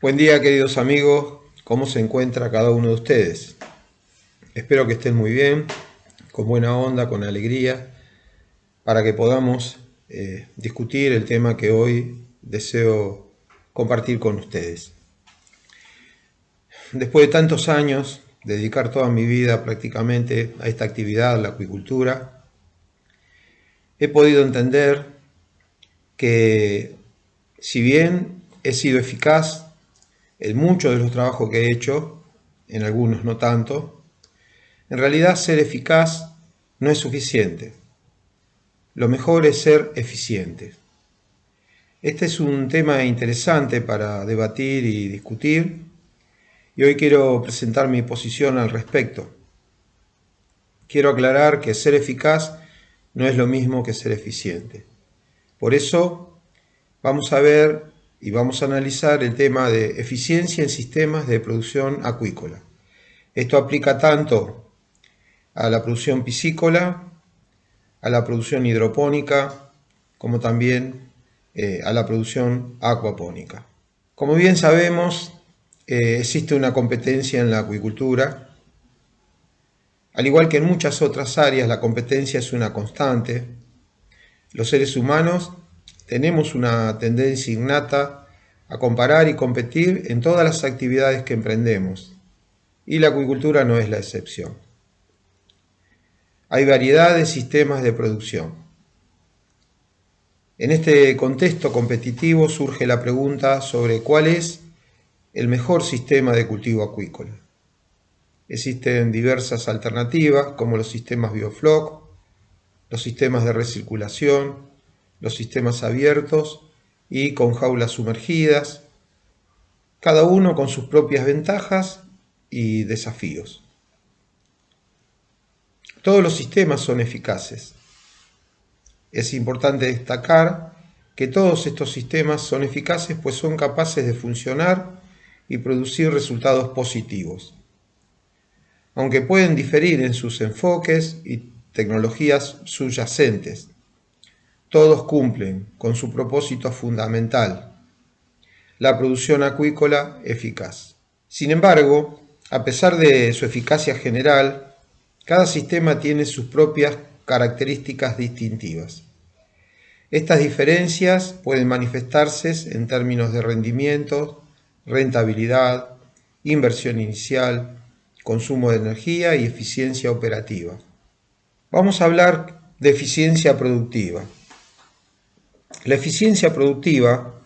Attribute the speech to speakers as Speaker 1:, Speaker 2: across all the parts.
Speaker 1: Buen día, queridos amigos. ¿Cómo se encuentra cada uno de ustedes? Espero que estén muy bien, con buena onda, con alegría, para que podamos discutir el tema que hoy deseo compartir con ustedes. Después de tantos años, dedicar toda mi vida prácticamente a esta actividad, la acuicultura, he podido entender que si bien he sido eficaz en muchos de los trabajos que he hecho, en algunos no tanto, en realidad ser eficaz no es suficiente. Lo mejor es ser eficiente. Este es un tema interesante para debatir y discutir, y hoy quiero presentar mi posición al respecto. Quiero aclarar que ser eficaz no es lo mismo que ser eficiente. Por eso vamos a ver y vamos a analizar el tema de eficiencia en sistemas de producción acuícola. Esto aplica tanto a la producción piscícola, a la producción hidropónica, como también a la producción acuapónica. Como bien sabemos, existe una competencia en la acuicultura. Al igual que en muchas otras áreas, la competencia es una constante. Los seres humanos tenemos una tendencia innata a comparar y competir en todas las actividades que emprendemos, y la acuicultura no es la excepción. Hay variedad de sistemas de producción. En este contexto competitivo surge la pregunta sobre cuál es el mejor sistema de cultivo acuícola. Existen diversas alternativas como los sistemas biofloc, los sistemas de recirculación, los sistemas abiertos y con jaulas sumergidas, cada uno con sus propias ventajas y desafíos. Todos los sistemas son eficaces. Es importante destacar que todos estos sistemas son eficaces pues son capaces de funcionar y producir resultados positivos. Aunque pueden diferir en sus enfoques y tecnologías subyacentes, todos cumplen con su propósito fundamental, la producción acuícola eficaz. Sin embargo, a pesar de su eficacia general, cada sistema tiene sus propias características distintivas. Estas diferencias pueden manifestarse en términos de rendimiento, rentabilidad, inversión inicial, consumo de energía y eficiencia operativa. Vamos a hablar de eficiencia productiva. La eficiencia productiva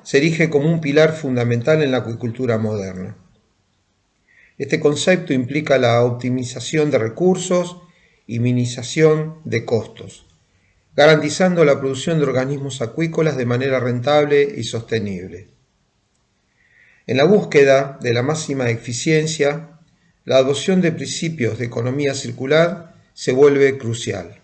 Speaker 1: se erige como un pilar fundamental en la acuicultura moderna. Este concepto implica la optimización de recursos y minimización de costos, garantizando la producción de organismos acuícolas de manera rentable y sostenible. En la búsqueda de la máxima eficiencia, la adopción de principios de economía circular se vuelve crucial.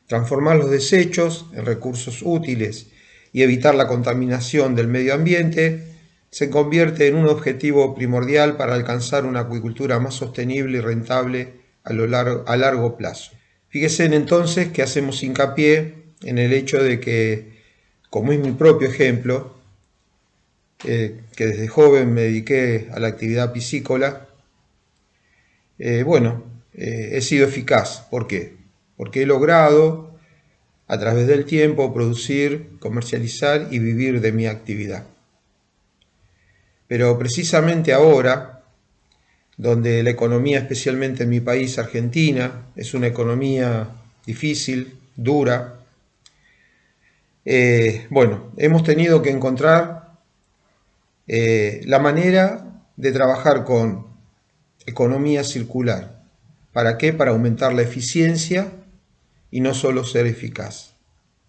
Speaker 1: Transformar los desechos en recursos útiles y evitar la contaminación del medio ambiente se convierte en un objetivo primordial para alcanzar una acuicultura más sostenible y rentable a largo plazo. Fíjense entonces que hacemos hincapié en el hecho de que, como es mi propio ejemplo, que desde joven me dediqué a la actividad piscícola, he sido eficaz. ¿Por qué? Porque he logrado, a través del tiempo, producir, comercializar y vivir de mi actividad. Pero precisamente ahora, donde la economía, especialmente en mi país, Argentina, es una economía difícil, dura, hemos tenido que encontrar la manera de trabajar con economía circular. ¿Para qué? Para aumentar la eficiencia y no solo ser eficaz.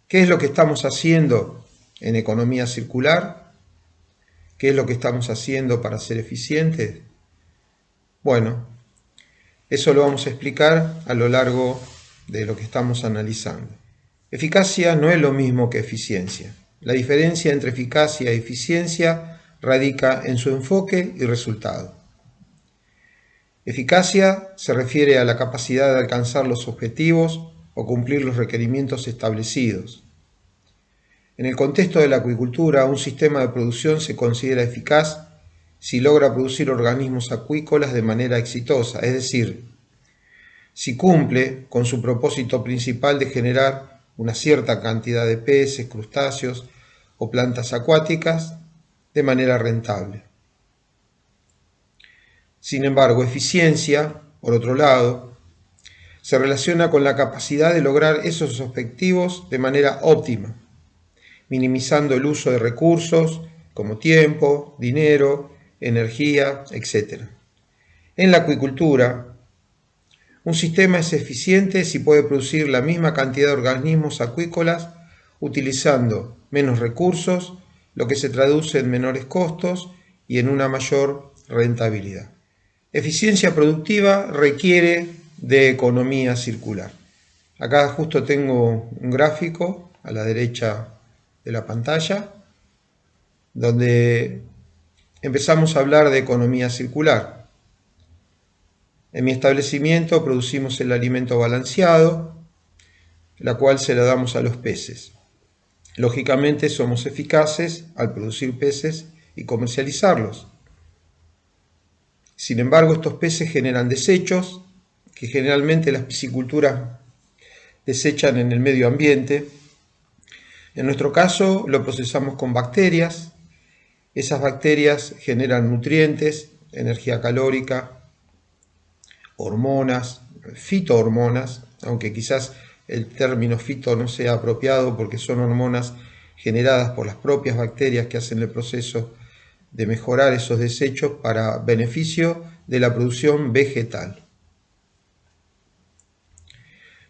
Speaker 1: ¿Qué es lo que estamos haciendo en economía circular? ¿Qué es lo que estamos haciendo para ser eficientes? Bueno, eso lo vamos a explicar a lo largo de lo que estamos analizando. Eficacia no es lo mismo que eficiencia. La diferencia entre eficacia y eficiencia radica en su enfoque y resultado. Eficacia se refiere a la capacidad de alcanzar los objetivos o cumplir los requerimientos establecidos. En el contexto de la acuicultura, un sistema de producción se considera eficaz si logra producir organismos acuícolas de manera exitosa, es decir, si cumple con su propósito principal de generar una cierta cantidad de peces, crustáceos o plantas acuáticas de manera rentable. Sin embargo, eficiencia, por otro lado, se relaciona con la capacidad de lograr esos objetivos de manera óptima, minimizando el uso de recursos como tiempo, dinero, energía, etc. En la acuicultura, un sistema es eficiente si puede producir la misma cantidad de organismos acuícolas utilizando menos recursos, lo que se traduce en menores costos y en una mayor rentabilidad. Eficiencia productiva requiere de economía circular. Acá justo tengo un gráfico a la derecha de la pantalla, donde empezamos a hablar de economía circular. En mi establecimiento producimos el alimento balanceado, la cual se la damos a los peces. Lógicamente somos eficaces al producir peces y comercializarlos. Sin embargo, estos peces generan desechos que generalmente las pisciculturas desechan en el medio ambiente. En nuestro caso lo procesamos con bacterias. Esas bacterias generan nutrientes, energía calórica, hormonas, fitohormonas, aunque quizás el término fito no sea apropiado porque son hormonas generadas por las propias bacterias que hacen el proceso de mejorar esos desechos para beneficio de la producción vegetal.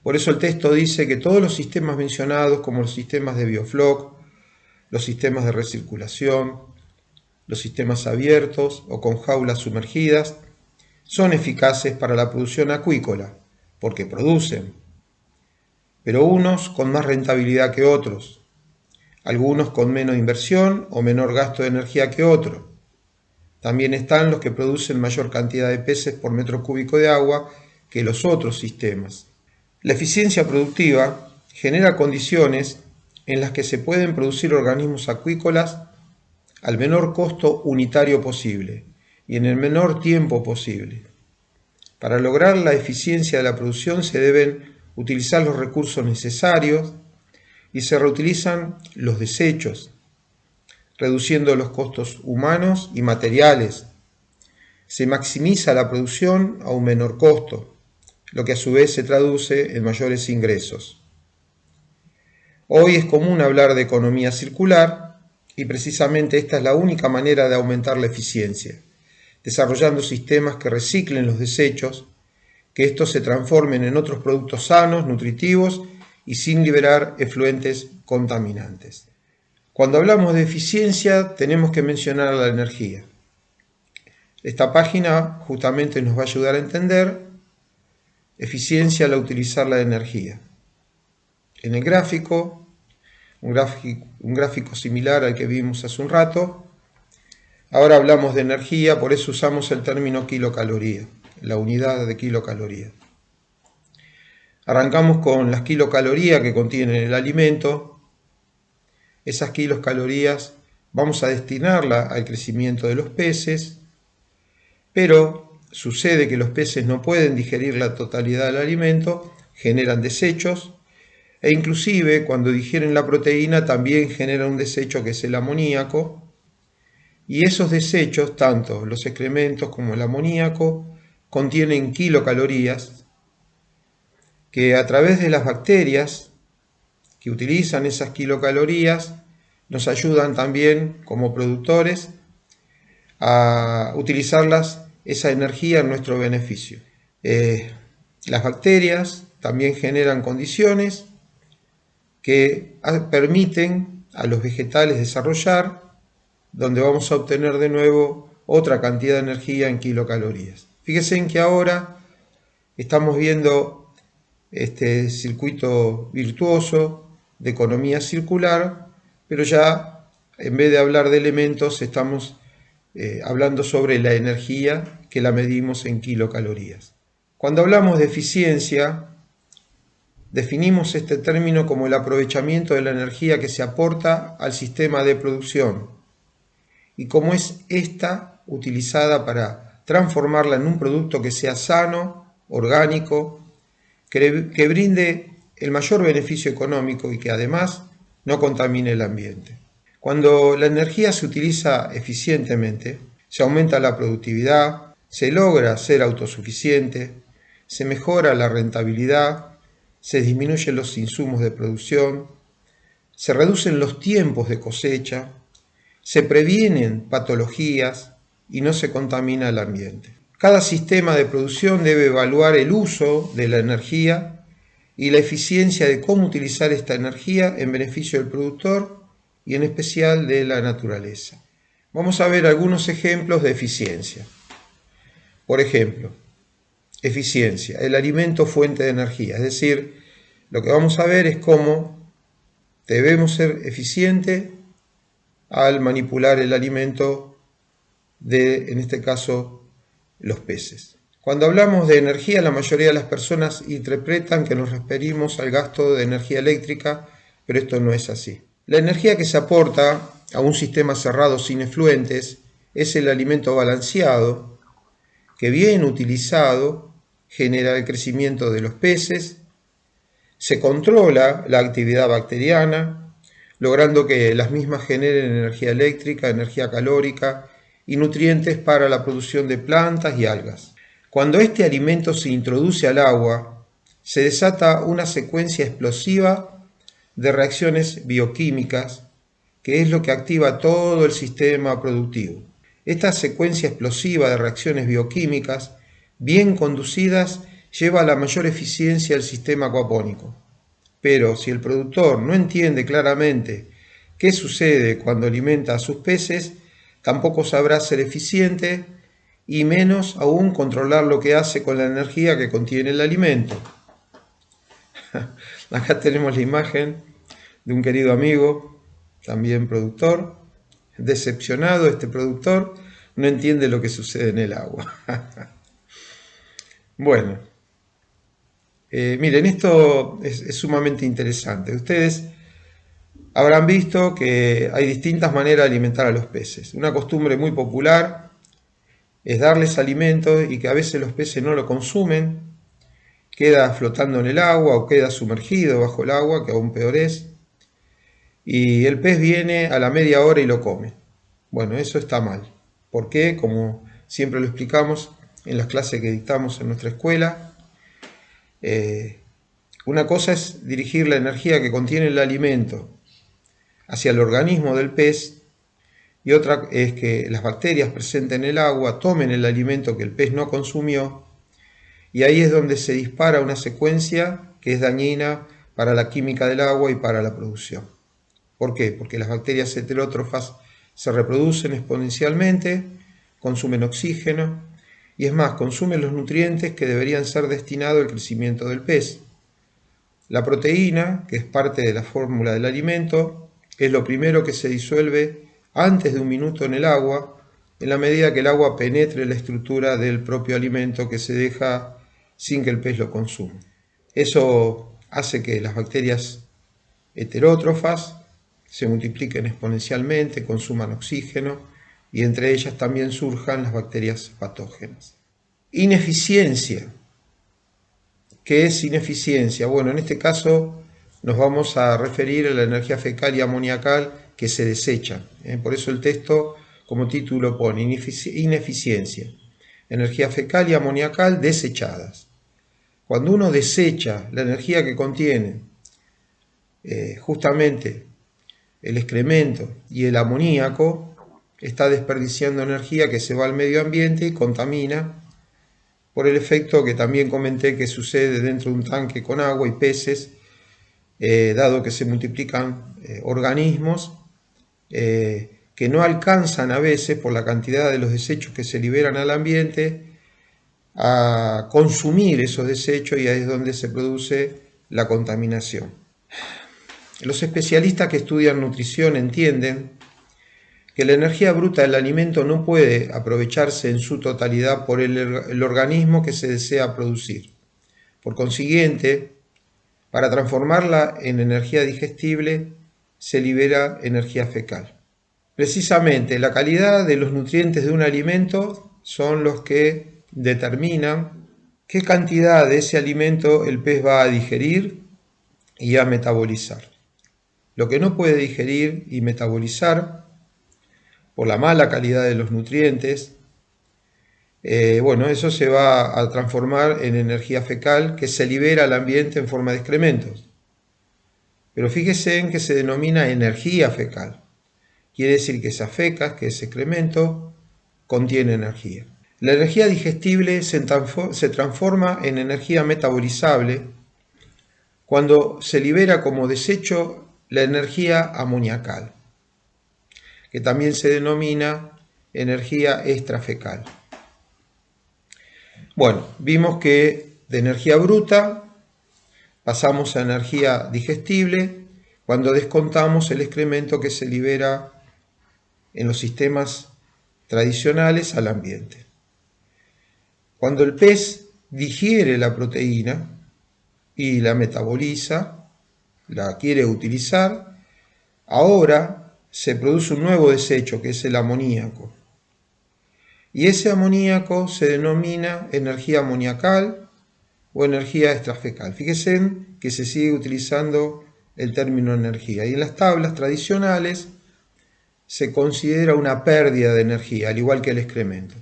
Speaker 1: Por eso el texto dice que todos los sistemas mencionados, como los sistemas de biofloc, los sistemas de recirculación, los sistemas abiertos o con jaulas sumergidas, son eficaces para la producción acuícola, porque producen, pero unos con más rentabilidad que otros, algunos con menos inversión o menor gasto de energía que otros. También están los que producen mayor cantidad de peces por metro cúbico de agua que los otros sistemas. La eficiencia productiva genera condiciones en las que se pueden producir organismos acuícolas al menor costo unitario posible y en el menor tiempo posible. Para lograr la eficiencia de la producción se deben utilizar los recursos necesarios y se reutilizan los desechos, reduciendo los costos humanos y materiales. Se maximiza la producción a un menor costo, lo que a su vez se traduce en mayores ingresos. Hoy es común hablar de economía circular y precisamente esta es la única manera de aumentar la eficiencia, desarrollando sistemas que reciclen los desechos, que estos se transformen en otros productos sanos, nutritivos y sin liberar efluentes contaminantes. Cuando hablamos de eficiencia tenemos que mencionar la energía. Esta página justamente nos va a ayudar a entender eficiencia al utilizar la energía. En el gráfico, un gráfico similar al que vimos hace un rato, ahora hablamos de energía, por eso usamos el término kilocaloría, la unidad de kilocaloría. Arrancamos con las kilocalorías que contiene el alimento. Esas kilocalorías vamos a destinarla al crecimiento de los peces, pero sucede que los peces no pueden digerir la totalidad del alimento, generan desechos, e inclusive cuando digieren la proteína también generan un desecho que es el amoníaco, y esos desechos, tanto los excrementos como el amoníaco, contienen kilocalorías que a través de las bacterias que utilizan esas kilocalorías nos ayudan también como productores a utilizarlas, esa energía en nuestro beneficio. Las bacterias también generan condiciones que permiten a los vegetales desarrollar, donde vamos a obtener de nuevo otra cantidad de energía en kilocalorías. Fíjense en que ahora estamos viendo este circuito virtuoso de economía circular, pero ya en vez de hablar de elementos estamos hablando sobre la energía que la medimos en kilocalorías. Cuando hablamos de eficiencia Definimos este término como el aprovechamiento de la energía que se aporta al sistema de producción y cómo es esta utilizada para transformarla en un producto que sea sano, orgánico, que brinde el mayor beneficio económico y que además no contamine el ambiente. Cuando la energía se utiliza eficientemente, se aumenta la productividad, se logra ser autosuficiente, se mejora la rentabilidad, se disminuyen los insumos de producción, se reducen los tiempos de cosecha, se previenen patologías y no se contamina el ambiente. Cada sistema de producción debe evaluar el uso de la energía y la eficiencia de cómo utilizar esta energía en beneficio del productor y en especial de la naturaleza. Vamos a ver algunos ejemplos de eficiencia. Por ejemplo, eficiencia, el alimento fuente de energía, es decir, lo que vamos a ver es cómo debemos ser eficientes al manipular el alimento de, en este caso, los peces. Cuando hablamos de energía, la mayoría de las personas interpretan que nos referimos al gasto de energía eléctrica, pero esto no es así. La energía que se aporta a un sistema cerrado sin efluentes es el alimento balanceado, que bien utilizado genera el crecimiento de los peces, se controla la actividad bacteriana, logrando que las mismas generen energía eléctrica, energía calórica y nutrientes para la producción de plantas y algas. Cuando este alimento se introduce al agua, se desata una secuencia explosiva de reacciones bioquímicas, que es lo que activa todo el sistema productivo. Esta secuencia explosiva de reacciones bioquímicas, bien conducidas, lleva a la mayor eficiencia del sistema acuapónico. Pero si el productor no entiende claramente qué sucede cuando alimenta a sus peces, tampoco sabrá ser eficiente y menos aún controlar lo que hace con la energía que contiene el alimento. Acá tenemos la imagen de un querido amigo, también productor, decepcionado este productor, no entiende lo que sucede en el agua. Bueno, miren, esto es sumamente interesante. Ustedes habrán visto que hay distintas maneras de alimentar a los peces. Una costumbre muy popular es darles alimentos y que a veces los peces no lo consumen, queda flotando en el agua o queda sumergido bajo el agua, que aún peor es, y el pez viene a la media hora y lo come. Bueno, eso está mal. ¿Por qué? Como siempre lo explicamos en las clases que dictamos en nuestra escuela, una cosa es dirigir la energía que contiene el alimento hacia el organismo del pez y otra es que las bacterias presentes en el agua tomen el alimento que el pez no consumió y ahí es donde se dispara una secuencia que es dañina para la química del agua y para la producción. ¿Por qué? Porque las bacterias heterótrofas se reproducen exponencialmente, consumen oxígeno y es más, consumen los nutrientes que deberían ser destinados al crecimiento del pez. La proteína, que es parte de la fórmula del alimento, es lo primero que se disuelve antes de un minuto en el agua, en la medida que el agua penetre la estructura del propio alimento que se deja sin que el pez lo consuma. Eso hace que las bacterias heterótrofas se multipliquen exponencialmente, consuman oxígeno y entre ellas también surjan las bacterias patógenas. Ineficiencia. ¿Qué es ineficiencia? Bueno, en este caso nos vamos a referir a la energía fecal y amoniacal que se desecha. Por eso el texto como título pone ineficiencia. Energía fecal y amoniacal desechadas. Cuando uno desecha la energía que contiene justamente el excremento y el amoníaco, está desperdiciando energía que se va al medio ambiente y contamina por el efecto que también comenté que sucede dentro de un tanque con agua y peces, dado que se multiplican organismos que no alcanzan a veces por la cantidad de los desechos que se liberan al ambiente a consumir esos desechos y ahí es donde se produce la contaminación. Los especialistas que estudian nutrición entienden que la energía bruta del alimento no puede aprovecharse en su totalidad por el organismo que se desea producir. Por consiguiente, Para transformarla en energía digestible se libera energía fecal. Precisamente la calidad de los nutrientes de un alimento son los que determinan qué cantidad de ese alimento el pez va a digerir y a metabolizar. Lo que no puede digerir y metabolizar por la mala calidad de los nutrientes, eso se va a transformar en energía fecal que se libera al ambiente en forma de excrementos. Pero fíjese en que se denomina energía fecal. Quiere decir que esas fecas, que ese excremento, contiene energía. La energía digestible se transforma en energía metabolizable cuando se libera como desecho la energía amoniacal, que también se denomina energía extrafecal. Bueno, vimos que de energía bruta pasamos a energía digestible cuando descontamos el excremento que se libera en los sistemas tradicionales al ambiente. Cuando el pez digiere la proteína y la metaboliza, la quiere utilizar, ahora se produce un nuevo desecho que es el amoníaco. Y ese amoníaco se denomina energía amoniacal o energía extrafecal. Fíjense que se sigue utilizando el término energía. Y en las tablas tradicionales se considera una pérdida de energía, al igual que el excremento.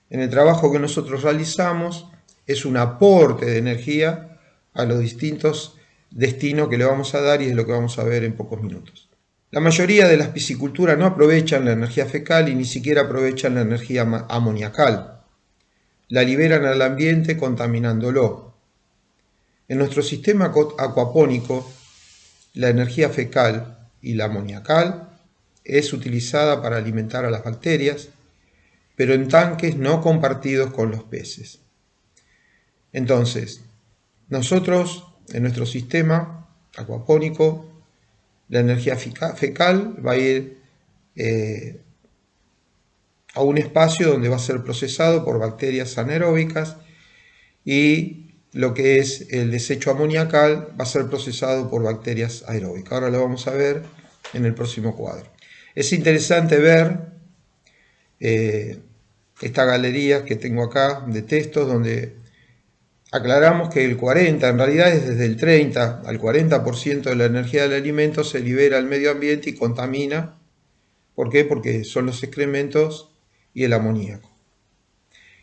Speaker 1: En el trabajo que nosotros realizamos es un aporte de energía a los distintos destinos que le vamos a dar y es lo que vamos a ver en pocos minutos. La mayoría de las pisciculturas no aprovechan la energía fecal y ni siquiera aprovechan la energía amoniacal. La liberan al ambiente contaminándolo. En nuestro sistema acuapónico, la energía fecal y la amoniacal es utilizada para alimentar a las bacterias, pero en tanques no compartidos con los peces. Entonces, nosotros, en nuestro sistema acuapónico, la energía fecal va a ir a un espacio donde va a ser procesado por bacterias anaeróbicas y lo que es el desecho amoniacal va a ser procesado por bacterias aeróbicas. Ahora lo vamos a ver en el próximo cuadro. Es interesante ver esta galería que tengo acá de textos donde aclaramos que el 40, en realidad es desde el 30 al 40% de la energía del alimento se libera al medio ambiente y contamina. ¿Por qué? Porque son los excrementos y el amoníaco.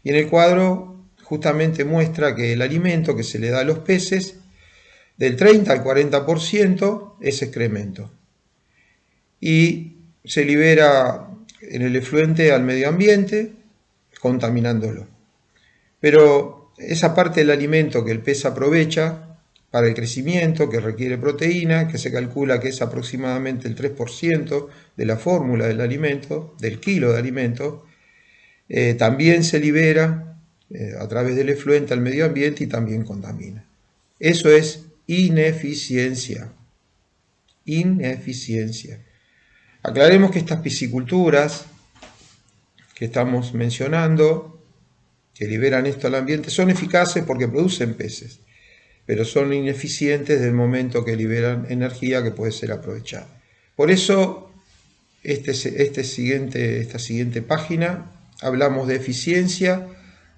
Speaker 1: Y en el cuadro justamente muestra que el alimento que se le da a los peces, del 30 al 40% es excremento. Y se libera en el efluente al medio ambiente, contaminándolo. Pero esa parte del alimento que el pez aprovecha para el crecimiento, que requiere proteína, que se calcula que es aproximadamente el 3% de la fórmula del alimento, del kilo de alimento, también se libera a través del efluente al medio ambiente y también contamina. Eso es ineficiencia. Ineficiencia. Aclaremos que estas pisciculturas que estamos mencionando, que liberan esto al ambiente, son eficaces porque producen peces, pero son ineficientes desde el momento que liberan energía que puede ser aprovechada. Por eso, esta siguiente página, hablamos de eficiencia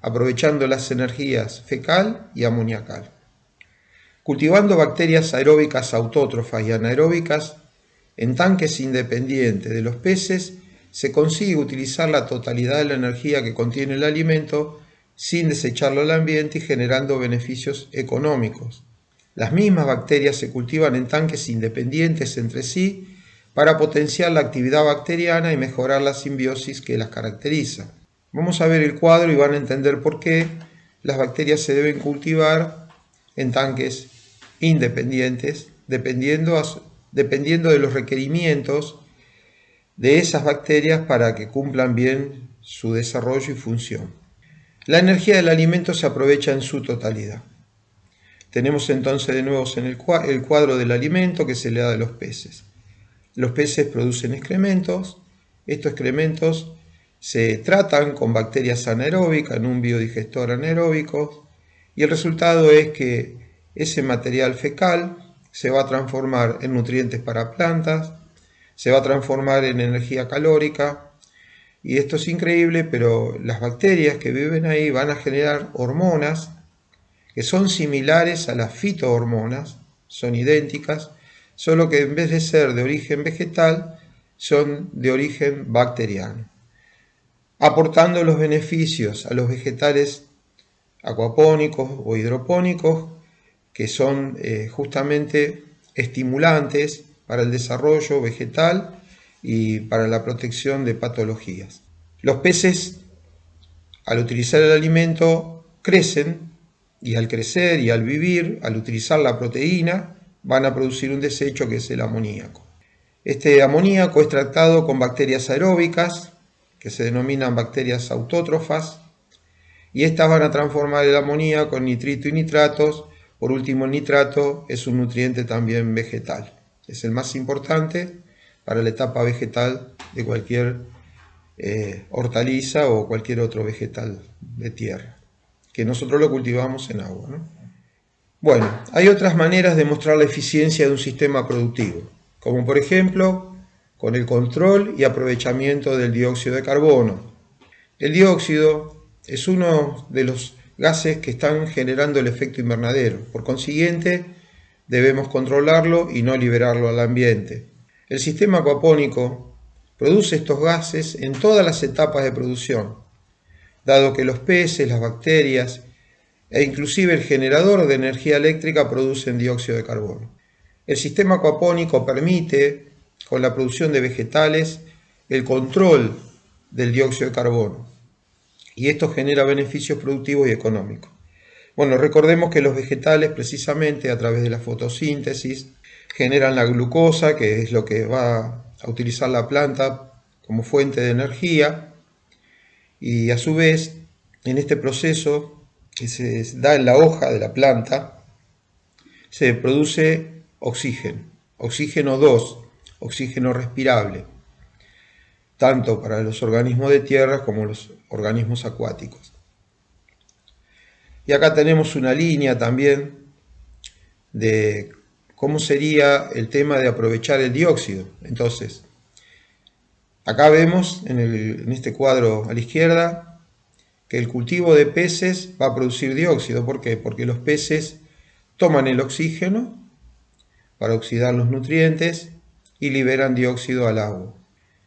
Speaker 1: aprovechando las energías fecal y amoniacal. Cultivando bacterias aeróbicas autótrofas y anaeróbicas en tanques independientes de los peces, se consigue utilizar la totalidad de la energía que contiene el alimento sin desecharlo al ambiente y generando beneficios económicos. Las mismas bacterias se cultivan en tanques independientes entre sí para potenciar la actividad bacteriana y mejorar la simbiosis que las caracteriza. Vamos a ver el cuadro y van a entender por qué las bacterias se deben cultivar en tanques independientes, dependiendo de los requerimientos de esas bacterias para que cumplan bien su desarrollo y función. La energía del alimento se aprovecha en su totalidad. Tenemos entonces de nuevo en el cuadro del alimento que se le da a los peces. Los peces producen excrementos. Estos excrementos se tratan con bacterias anaeróbicas en un biodigestor anaeróbico y el resultado es que ese material fecal se va a transformar en nutrientes para plantas, se va a transformar en energía calórica. Y esto es increíble, pero las bacterias que viven ahí van a generar hormonas que son similares a las fitohormonas, son idénticas, solo que en vez de ser de origen vegetal, son de origen bacteriano, aportando los beneficios a los vegetales acuapónicos o hidropónicos, que son justamente estimulantes para el desarrollo vegetal y para la protección de patologías. Los peces, al utilizar el alimento, crecen, y al crecer y al vivir, al utilizar la proteína, van a producir un desecho que es el amoníaco. Este amoníaco es tratado con bacterias aeróbicas, que se denominan bacterias autótrofas, y estas van a transformar el amoníaco en nitrito y nitratos. Por último, el nitrato es un nutriente también vegetal. Es el más importante para la etapa vegetal de cualquier hortaliza o cualquier otro vegetal de tierra, que nosotros lo cultivamos en agua, ¿no? Bueno, hay otras maneras de mostrar la eficiencia de un sistema productivo, como por ejemplo con el control y aprovechamiento del dióxido de carbono. El dióxido es uno de los gases que están generando el efecto invernadero. Por consiguiente, debemos controlarlo y no liberarlo al ambiente. El sistema acuapónico produce estos gases en todas las etapas de producción, dado que los peces, las bacterias e inclusive el generador de energía eléctrica producen dióxido de carbono. El sistema acuapónico permite, con la producción de vegetales, el control del dióxido de carbono, y esto genera beneficios productivos y económicos. Bueno, recordemos que los vegetales, precisamente a través de la fotosíntesis, generan la glucosa, que es lo que va a utilizar la planta como fuente de energía, y a su vez, en este proceso que se da en la hoja de la planta, se produce oxígeno, oxígeno 2, oxígeno respirable, tanto para los organismos de tierra como los organismos acuáticos. Y acá tenemos una línea también de cómo sería el tema de aprovechar el dióxido. Entonces, acá vemos en este cuadro a la izquierda que el cultivo de peces va a producir dióxido. ¿Por qué? Porque los peces toman el oxígeno para oxidar los nutrientes y liberan dióxido al agua.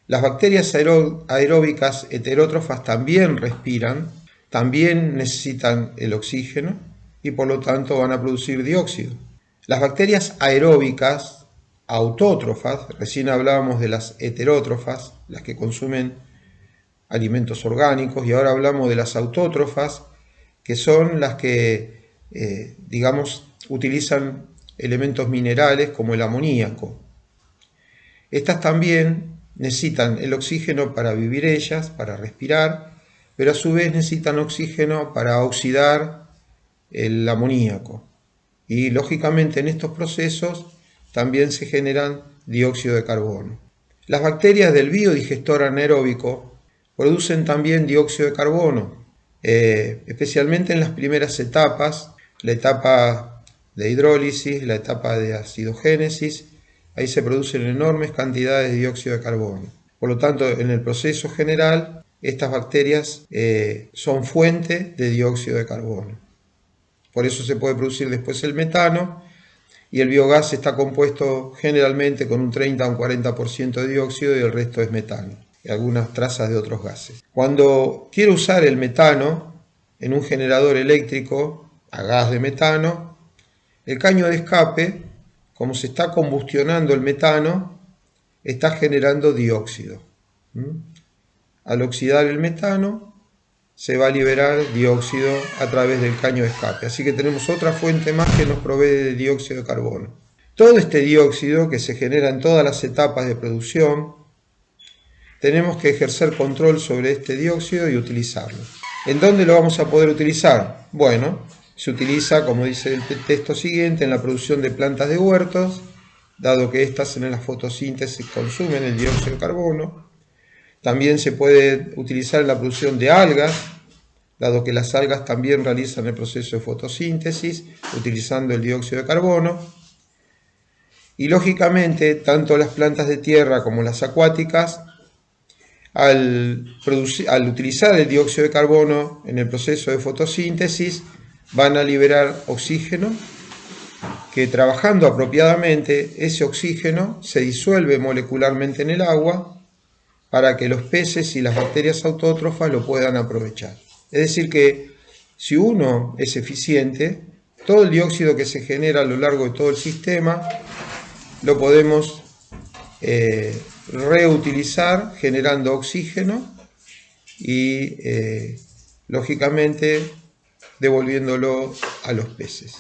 Speaker 1: Las bacterias aeróbicas heterótrofas también respiran, también necesitan el oxígeno y por lo tanto van a producir dióxido. Las bacterias aeróbicas autótrofas, recién hablábamos de las heterótrofas, las que consumen alimentos orgánicos, y ahora hablamos de las autótrofas, que son las que, utilizan elementos minerales como el amoníaco. Estas también necesitan el oxígeno para vivir ellas, para respirar, pero a su vez necesitan oxígeno para oxidar el amoníaco. Y lógicamente en estos procesos también se generan dióxido de carbono. Las bacterias del biodigestor anaeróbico producen también dióxido de carbono, especialmente en las primeras etapas, la etapa de hidrólisis, la etapa de acidogénesis. Ahí se producen enormes cantidades de dióxido de carbono. Por lo tanto, en el proceso general, estas bacterias son fuente de dióxido de carbono. Por eso se puede producir después el metano, y el biogás está compuesto generalmente con un 30 a un 40% de dióxido y el resto es metano y algunas trazas de otros gases. Cuando quiero usar el metano en un generador eléctrico a gas de metano, el caño de escape, como se está combustionando el metano, está generando dióxido. Al oxidar el metano, se va a liberar dióxido a través del caño de escape. Así que tenemos otra fuente más que nos provee de dióxido de carbono. Todo este dióxido que se genera en todas las etapas de producción, tenemos que ejercer control sobre este dióxido y utilizarlo. ¿En dónde lo vamos a poder utilizar? Bueno, se utiliza, como dice el texto siguiente, en la producción de plantas de huertos, dado que estas en la fotosíntesis consumen el dióxido de carbono. También se puede utilizar en la producción de algas, dado que las algas también realizan el proceso de fotosíntesis utilizando el dióxido de carbono. Y lógicamente, tanto las plantas de tierra como las acuáticas, al utilizar el dióxido de carbono en el proceso de fotosíntesis, van a liberar oxígeno, que trabajando apropiadamente, ese oxígeno se disuelve molecularmente en el agua para que los peces y las bacterias autótrofas lo puedan aprovechar. Es decir que si uno es eficiente, todo el dióxido que se genera a lo largo de todo el sistema lo podemos reutilizar generando oxígeno y lógicamente devolviéndolo a los peces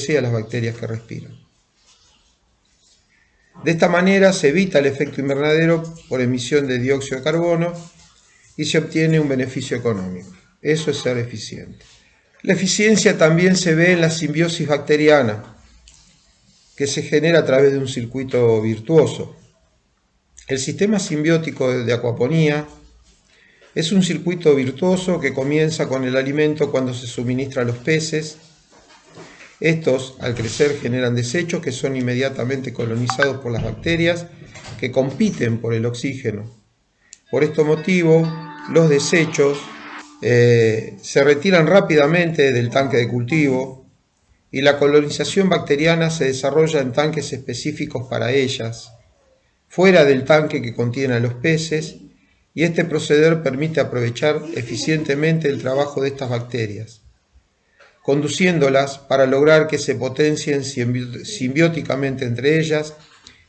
Speaker 1: y a las bacterias que respiran. De esta manera se evita el efecto invernadero por emisión de dióxido de carbono y se obtiene un beneficio económico. Eso es ser eficiente. La eficiencia también se ve en la simbiosis bacteriana, que se genera a través de un circuito virtuoso. El sistema simbiótico de acuaponía es un circuito virtuoso que comienza con el alimento cuando se suministra a los peces. Estos, al crecer, generan desechos que son inmediatamente colonizados por las bacterias que compiten por el oxígeno. Por este motivo, los desechos se retiran rápidamente del tanque de cultivo y la colonización bacteriana se desarrolla en tanques específicos para ellas, fuera del tanque que contiene a los peces, y este proceder permite aprovechar eficientemente el trabajo de estas bacterias, conduciéndolas para lograr que se potencien simbióticamente entre ellas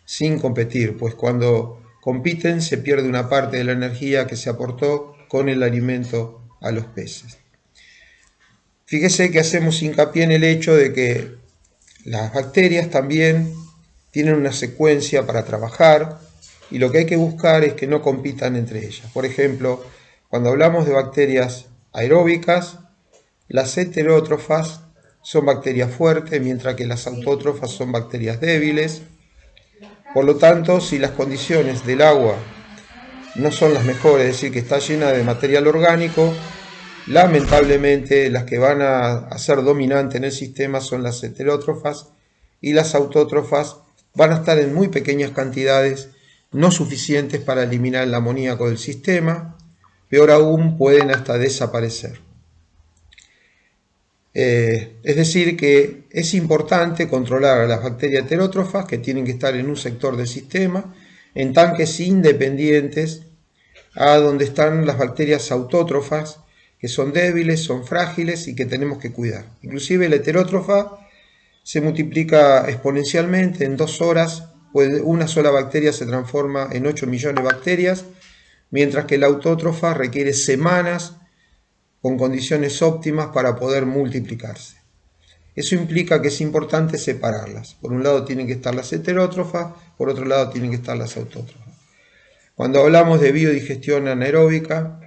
Speaker 1: sin competir, pues cuando compiten se pierde una parte de la energía que se aportó con el alimento a los peces. Fíjese que hacemos hincapié en el hecho de que las bacterias también tienen una secuencia para trabajar y lo que hay que buscar es que no compitan entre ellas. Por ejemplo, cuando hablamos de bacterias aeróbicas, las heterótrofas son bacterias fuertes, mientras que las autótrofas son bacterias débiles. Por lo tanto, si las condiciones del agua no son las mejores, es decir, que está llena de material orgánico, lamentablemente las que van a ser dominantes en el sistema son las heterótrofas, y las autótrofas van a estar en muy pequeñas cantidades, no suficientes para eliminar el amoníaco del sistema. Peor aún, pueden hasta desaparecer. Es decir que es importante controlar a las bacterias heterótrofas, que tienen que estar en un sector del sistema, en tanques independientes a donde están las bacterias autótrofas, que son débiles, son frágiles y que tenemos que cuidar. Inclusive la heterótrofa se multiplica exponencialmente. En 2 horas una sola bacteria se transforma en 8 millones de bacterias, mientras que la autótrofa requiere semanas con condiciones óptimas para poder multiplicarse. Eso implica que es importante separarlas. Por un lado tienen que estar las heterótrofas, por otro lado tienen que estar las autótrofas. Cuando hablamos de biodigestión anaeróbica,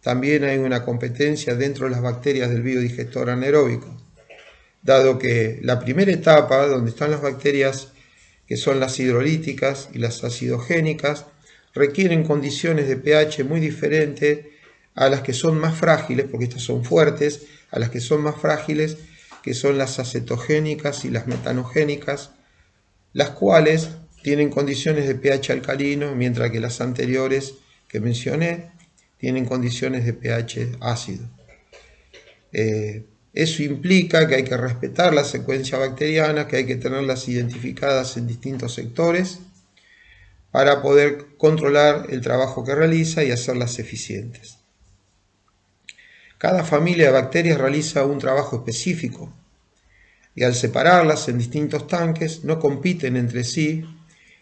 Speaker 1: también hay una competencia dentro de las bacterias del biodigestor anaeróbico, dado que la primera etapa, donde están las bacterias que son las hidrolíticas y las acidogénicas, requieren condiciones de pH muy diferentes a las que son más frágiles, porque estas son fuertes, a las que son más frágiles, que son las acetogénicas y las metanogénicas, las cuales tienen condiciones de pH alcalino, mientras que las anteriores que mencioné tienen condiciones de pH ácido. Eso implica que hay que respetar la secuencia bacteriana, que hay que tenerlas identificadas en distintos sectores para poder controlar el trabajo que realiza y hacerlas eficientes. Cada familia de bacterias realiza un trabajo específico y al separarlas en distintos tanques no compiten entre sí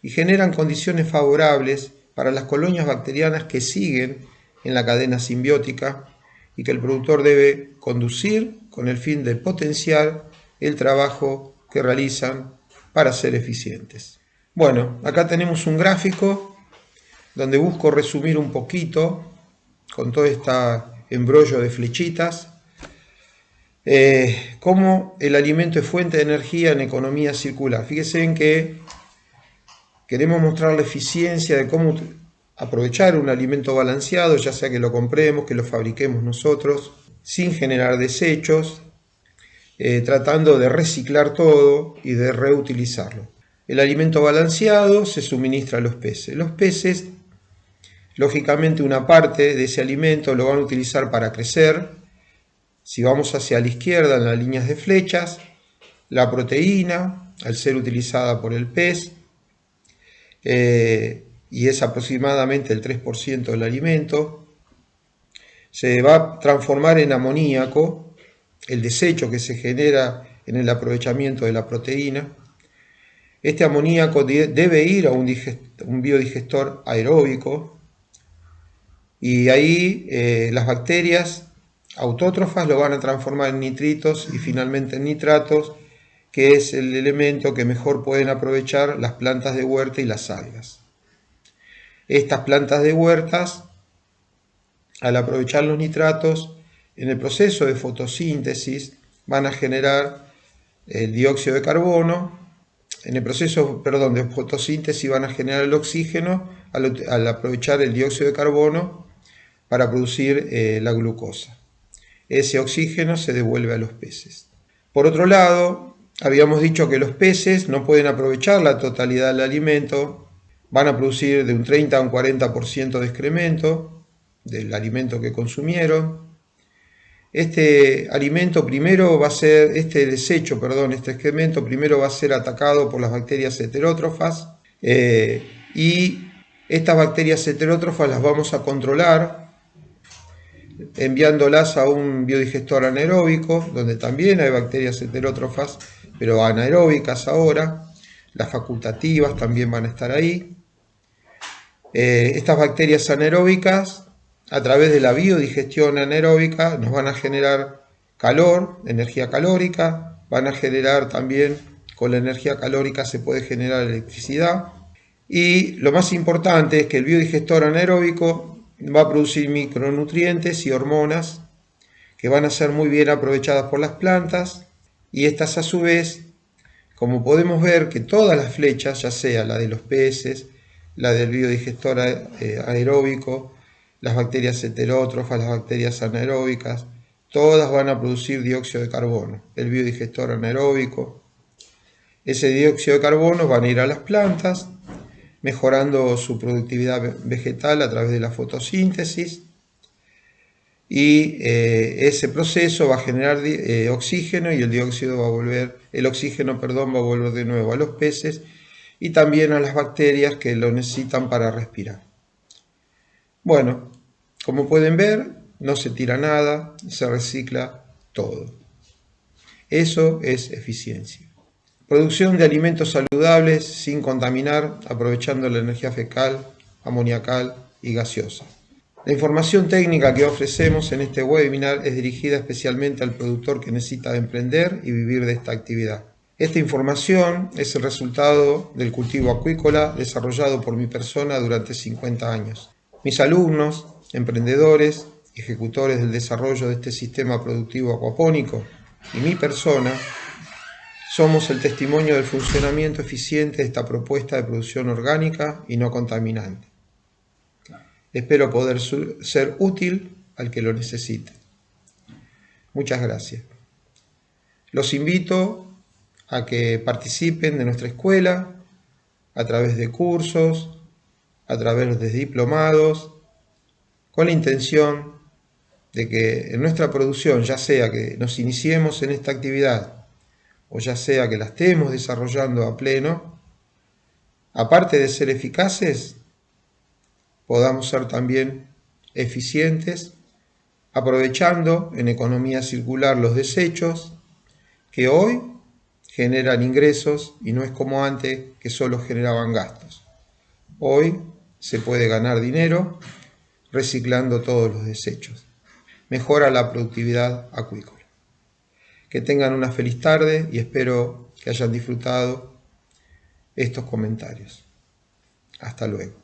Speaker 1: y generan condiciones favorables para las colonias bacterianas que siguen en la cadena simbiótica y que el productor debe conducir con el fin de potenciar el trabajo que realizan para ser eficientes. Bueno, acá tenemos un gráfico donde busco resumir un poquito con todo este embrollo de flechitas cómo el alimento es fuente de energía en economía circular. Fíjense en que queremos mostrar la eficiencia de cómo aprovechar un alimento balanceado, ya sea que lo compremos, que lo fabriquemos nosotros, sin generar desechos, tratando de reciclar todo y de reutilizarlo. El alimento balanceado se suministra a los peces. Los peces, lógicamente, una parte de ese alimento lo van a utilizar para crecer. Si vamos hacia la izquierda en las líneas de flechas, la proteína, al ser utilizada por el pez, y es aproximadamente el 3% del alimento, se va a transformar en amoníaco, el desecho que se genera en el aprovechamiento de la proteína. Este amoníaco debe ir a un biodigestor aeróbico, y ahí las bacterias autótrofas lo van a transformar en nitritos y finalmente en nitratos, que es el elemento que mejor pueden aprovechar las plantas de huerta y las algas. Estas plantas de huertas, al aprovechar los nitratos, en el proceso de fotosíntesis van a generar el dióxido de carbono. En el proceso, de fotosíntesis van a generar el oxígeno al aprovechar el dióxido de carbono para producir la glucosa. Ese oxígeno se devuelve a los peces. Por otro lado, habíamos dicho que los peces no pueden aprovechar la totalidad del alimento, van a producir de un 30 a un 40% de excremento del alimento que consumieron. Este excremento primero va a ser atacado por las bacterias heterótrofas, y estas bacterias heterótrofas las vamos a controlar enviándolas a un biodigestor anaeróbico, donde también hay bacterias heterótrofas, pero anaeróbicas ahora. Las facultativas también van a estar ahí. Estas bacterias anaeróbicas, a través de la biodigestión anaeróbica, nos van a generar calor, energía calórica, van a generar también, con la energía calórica se puede generar electricidad. Y lo más importante es que el biodigestor anaeróbico va a producir micronutrientes y hormonas que van a ser muy bien aprovechadas por las plantas, y estas a su vez, como podemos ver que todas las flechas, ya sea la de los peces, la del biodigestor aeróbico, las bacterias heterótrofas, las bacterias anaeróbicas, todas van a producir dióxido de carbono. El biodigestor anaeróbico, ese dióxido de carbono van a ir a las plantas, mejorando su productividad vegetal a través de la fotosíntesis, y ese proceso va a generar oxígeno, y el oxígeno va a volver de nuevo a los peces y también a las bacterias que lo necesitan para respirar. Bueno, como pueden ver, no se tira nada, se recicla todo. Eso es eficiencia. Producción de alimentos saludables sin contaminar, aprovechando la energía fecal, amoniacal y gaseosa. La información técnica que ofrecemos en este webinar es dirigida especialmente al productor que necesita emprender y vivir de esta actividad. Esta información es el resultado del cultivo acuícola desarrollado por mi persona durante 50 años. Mis alumnos, emprendedores y ejecutores del desarrollo de este sistema productivo acuapónico, y mi persona, somos el testimonio del funcionamiento eficiente de esta propuesta de producción orgánica y no contaminante. Espero poder ser útil al que lo necesite. Muchas gracias. Los invito a que participen de nuestra escuela a través de cursos, a través de diplomados, con la intención de que en nuestra producción, ya sea que nos iniciemos en esta actividad o ya sea que la estemos desarrollando a pleno, aparte de ser eficaces, podamos ser también eficientes, aprovechando en economía circular los desechos que hoy generan ingresos, y no es como antes que solo generaban gastos. Hoy se puede ganar dinero reciclando todos los desechos. Mejora la productividad acuícola. Que tengan una feliz tarde y espero que hayan disfrutado estos comentarios. Hasta luego.